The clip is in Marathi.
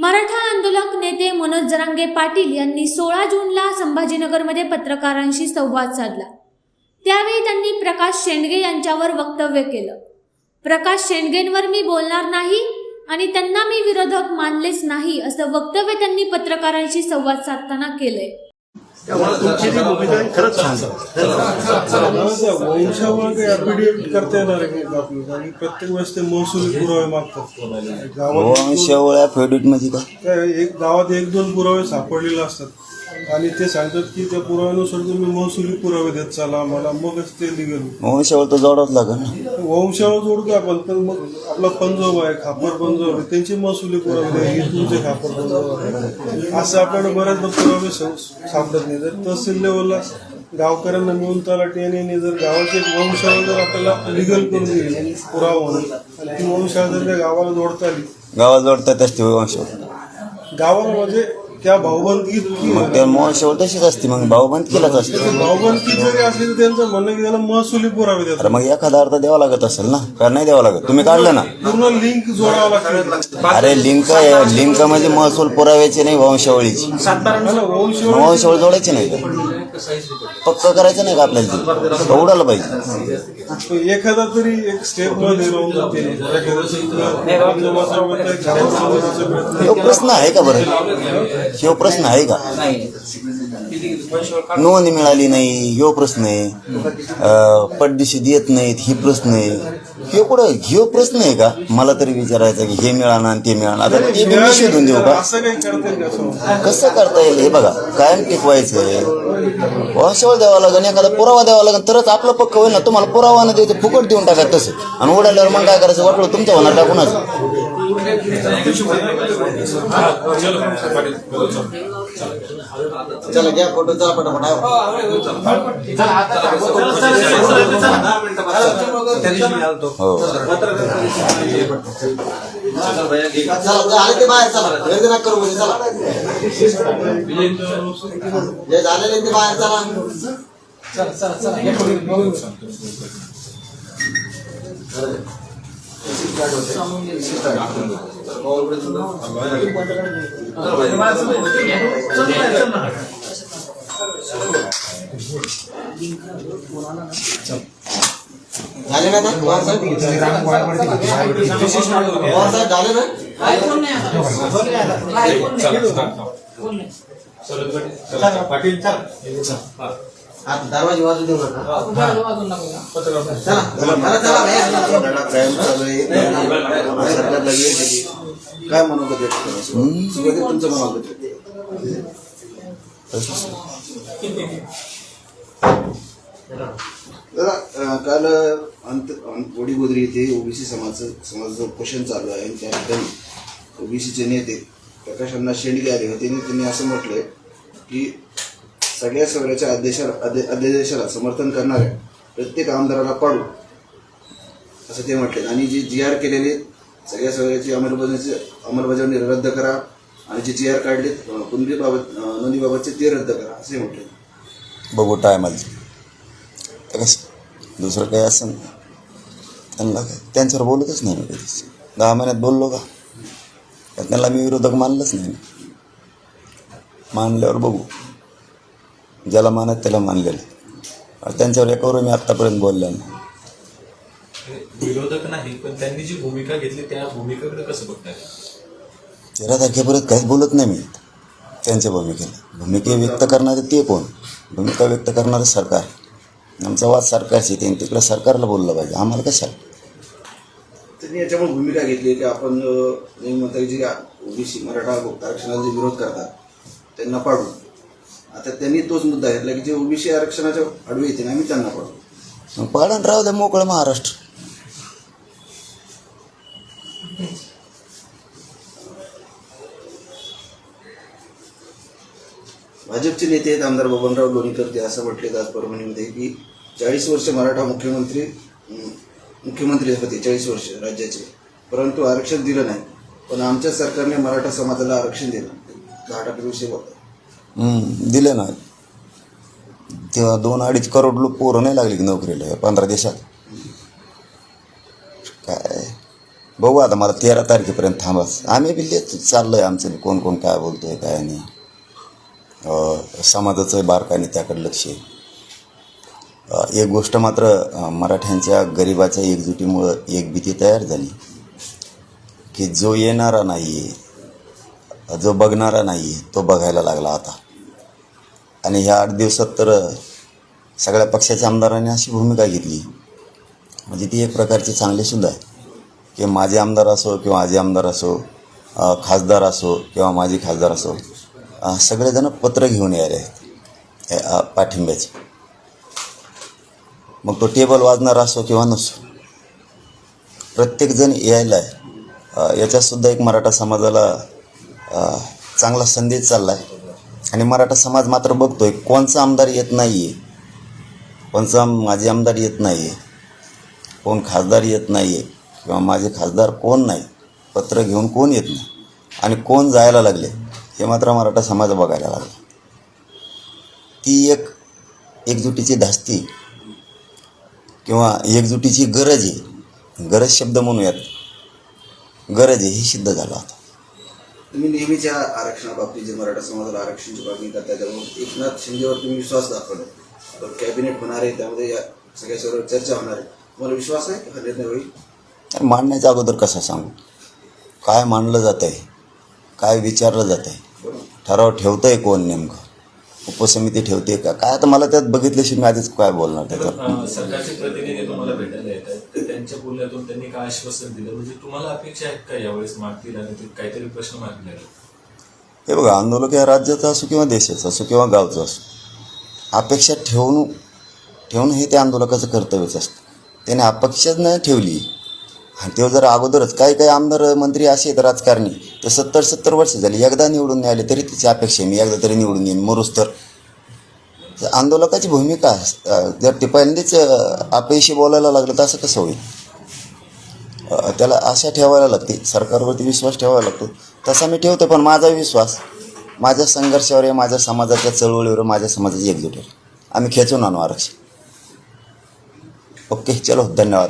मराठा आंदोलक नेते मनोज जरांगे पाटील यांनी 16 जूनला संभाजीनगरमध्ये पत्रकारांशी संवाद साधला। त्यावेळी त्यांनी प्रकाश शेंडगे यांच्यावर वक्तव्य केलं। प्रकाश शेंडगेंवर मी बोलणार नाही आणि त्यांना मी विरोधक मानलेच नाही असं वक्तव्य त्यांनी पत्रकारांशी संवाद साधताना केलंय। तुमची जी भूमिका आहे खरंच छान आहे। वंशावळ ऍफिडेव्हिट करता येणार आहे आपल्याला आणि प्रत्येक वेळेस ते महसुली पुरावे मागतात। वंशावळ ऍफिडेव्हिट म्हणजे काय एक गावात 1-2 पुरावे सापडलेले असतात आणि ते सांगतात की त्या पुराव्यानुसार तुम्ही महसुली पुरावे देत चाला मला, मगच ते लिगल। वंशावळ तर जोडावंच लागेल ना। वंशावळ जोडतो आपण, तर मग आपला पंजोबा आहे, खापर पंजोबा आहे, त्यांची महसुली पुरावे द्या, हे तुमचे खापर पंजोबा आहे, असं आपल्याला बऱ्याचदा पुरावे सापडत नाही। जर तहसील लेवलला गावकऱ्यांना मिळून तलाठी यांनी जर गावाची एक वंशावळ जर आपल्याला लिगल करून दिली पुरावा म्हणून, आणि ती वंशावळ जर त्या गावाला जोडता आली, गावात जोडतात असते वंशावळ गावाला म्हणजे त्या भाऊबंदकीत मग त्या वंशावळ तशीच असते, मग भाऊबंदकीलाच असते। भाऊबंदकी जरी असली तर त्यांचं म्हणणं की त्याला महसुली पुरावे देतात। अरे मग एखादा अर्थ द्यावा लागत असेल ना, का नाही द्यावा लागत? तुम्ही काढलं ना, पूर्ण लिंक जोडावं लागतं। अरे लिंक म्हणजे महसूल पुराव्याचे नाही, वंशावळीची। वंशावळ जोडायची नाही का? पक्क करायचं नाही का आपल्याला? ते उडालं पाहिजे। एखादा तरी एक स्टेप मध्ये राहून जाते। हे प्रश्न आहे का बरं? ह्यो प्रश्न आहे का? नोंद मिळाली नाही ह्यो प्रश्न आहे, पटदिशी देत नाहीत ही प्रश्न आहे। ह्यो प्रश्न आहे का? मला तरी विचारायचं की हे मिळालं आणि ते मिळालं, आता ते मी शोधून देऊ का? कसं करता येईल हे बघा, कायम टिकवायचंय, वंशावळ द्यावा लागेल, एखादा पुरावा द्यावा लागेल तरच आपलं पक्क होईल ना। तुम्हाला पुरावा न द्यायचं फुकट देऊन टाका तसं, आणि उडाल्यावर मग काय करायचं? वाटलं तुमचं होणार टाकूनच। चला घ्या फोटो, चला पटापट आले ते बाहेर, चला गर्दी नका करू, चला जे झालेले ते बाहेर चला। झाले ना पवार साहेब? झाले ना? दरवाजे वाजू देऊ नका। चला काय मनोगत तुमचं मनोगत? काल वडीगोद्री येथे ओबीसी समाजाचं उपोषण चालू आहे, त्या ठिकाणी ओबीसीचे नेते प्रकाश अण्णा शेंडगे आले होते आणि त्यांनी असं म्हटलंय की सगळ्या सगळ्याच्या अध्यादेशाला समर्थन करणाऱ्या प्रत्येक आमदाराला पाडू, असं ते म्हटले। आणि जे GR केलेले सगळ्या सगळ्याची अंमलबजावणी रद्द करा, आणि जे GR काढले नोंदीबाबतचे ते रद्द करा, असे म्हटले। बघू टायमाला तर कसं दुसरं काही असं त्यांना काय, त्यांच्यावर बोलतच नाही मी कधीच। 10 महिन्यात बोललो का? त्यांना मी विरोधक मानलंच नाही। मानल्यावर बघू, ज्याला मानत त्याला मानलेलं, त्यांच्यावर एकावर मी आत्तापर्यंत बोललेलं नाही। विरोधक नाही, पण त्यांनी जी भूमिका घेतली त्या भूमिकेकडे कसं बघताय? 13 तारखेपर्यंत काहीच बोलत नाही मी त्यांच्या भूमिकेला। भूमिका व्यक्त करणारे ते कोण? भूमिका व्यक्त करणारं सरकार। आमचा वाद सरकारशी, त्यांनी तिकडे सरकारला बोललं पाहिजे, आम्हाला कशाला? त्यांनी याच्यामुळे भूमिका घेतली की आपण म्हणता जे ओबीसी मराठा आरक्षणाला जे विरोध करतात त्यांना पाडू। आता त्यांनी तोच मुद्दा घेतला की जे ओबीसी आरक्षणाच्या आडवे येते ना, आम्ही त्यांना पाडू। मग पाडण राहू द्या, मोकळं महाराष्ट्र। भाजपचे नेते आहेत आमदार बबनराव लोणीकर, ते असं म्हटले आज परभणीमध्ये की 40 वर्ष मराठा मुख्यमंत्री होते, 40 वर्ष राज्याचे, परंतु आरक्षण दिलं नाही। पण आमच्या सरकारने मराठा समाजाला आरक्षण दिलं, 10% विषय होता दिले ना। तेव्हा 2-2.5 करोड पोरं नाही लागली की नोकरीला 15 देशात? काय बघू आता, मला 13 तारखेपर्यंत थांबाच. आम्ही बी चाललं आहे आमचं बी, कोण कोण काय बोलतोय काय नाही. समाजाचं बारकाईने त्याकडे लक्ष आहे. एक गोष्ट मात्र मराठ्यांच्या गरिबाच्या एकजुटीमुळं एक भीती तयार झाली की जो येणारा नाही आहे, जो बघणारा नाही आहे, तो बघायला लागला आता. आणि ह्या 8 दिवसात तर सगळ्या पक्षाच्या आमदारांनी अशी भूमिका घेतली, म्हणजे ती एक प्रकारची चांगलीसुद्धा आहे की माझे आमदार असो किंवा आजी आमदार असो, खासदार असो किंवा माजी खासदार असो, सगळेजण पत्र घेऊन यायले आहेत पाठिंब्याचे. मग तो टेबल वाजणार असो किंवा नसो, प्रत्येकजण यायला आहे. याच्यातसुद्धा एक मराठा समाजाला चांगला संदेश चालला आहे. आणि मराठा समाज मात्र बघतोय कोणचा आमदार येत नाही आहे, कोणचा माजी आमदार येत नाही आहे, कोण खासदार येत नाही आहे किंवा माझे खासदार कोण नाही, पत्र घेऊन कोण येत नाही आणि कोण जायला लागले, हे मात्र मराठा समाज बघायला लागला. ती एक एकजुटीची धास्ती किंवा एकजुटीची गरज आहे, गरज शब्द म्हणूयात, गरज आहे, हे सिद्ध झालं आता. तुम्ही नेहमीच्या आरक्षणाबाबतीत जे मराठा समाजाला आरक्षणाची मागणी करता त्यामुळे एकनाथ शिंदेवर तुम्ही विश्वास दाखवला. आता कॅबिनेट होणार आहे, त्यामध्ये या सगळ्या सर्व चर्चा होणार आहे. तुम्हाला विश्वास आहे की हा निर्णय होईल? मांडण्याच्या अगोदर कसं सांगू, काय मांडलं जात आहे, काय विचारलं जात आहे, ठराव ठेवतं आहे कोण, नेमकं उपसमिती ठेवते का काय, आता मला त्यात बघितल्याशिवाय मी आधीच काय बोलणार त्याच्यावर. सरकारचे प्रतिनिधी तुम्हाला भेटायला येत आहेत, तर त्यांच्या बोलण्यातून त्यांनी काय आश्वासन दिलं, म्हणजे तुम्हाला अपेक्षा आहेत का यावेळेस मागतील आणि ते काहीतरी प्रश्न मागले? हे बघा, आंदोलक या राज्याचं असो किंवा देशाचं असो किंवा गावचं असो, अपेक्षा ठेवून हे त्या आंदोलकाचं कर्तव्यच असतं. त्याने अपेक्षाच नाही ठेवली आणि ते जर अगोदरच काही आमदार मंत्री असे आहेत राजकारणी, तर 70 वर्ष झाली, एकदा निवडून नाही आले तरी तिची अपेक्षा आहे मी एकदा तरी निवडून येईन मरूस. तर आंदोलकाची भूमिका जर ते पहिल्यांदाच अपयशी बोलायला लागलं तर असं कसं होईल. त्याला आशा ठेवायला लागते, सरकारवरती विश्वास ठेवायला लागतो, तसा मी ठेवतो. पण माझा विश्वास माझ्या संघर्षावर आहे, माझ्या समाजाच्या चळवळीवर, माझ्या समाजाची एकजूट आहे. आम्ही खेचून आणू आरक्षण. ओके, चलो, धन्यवाद.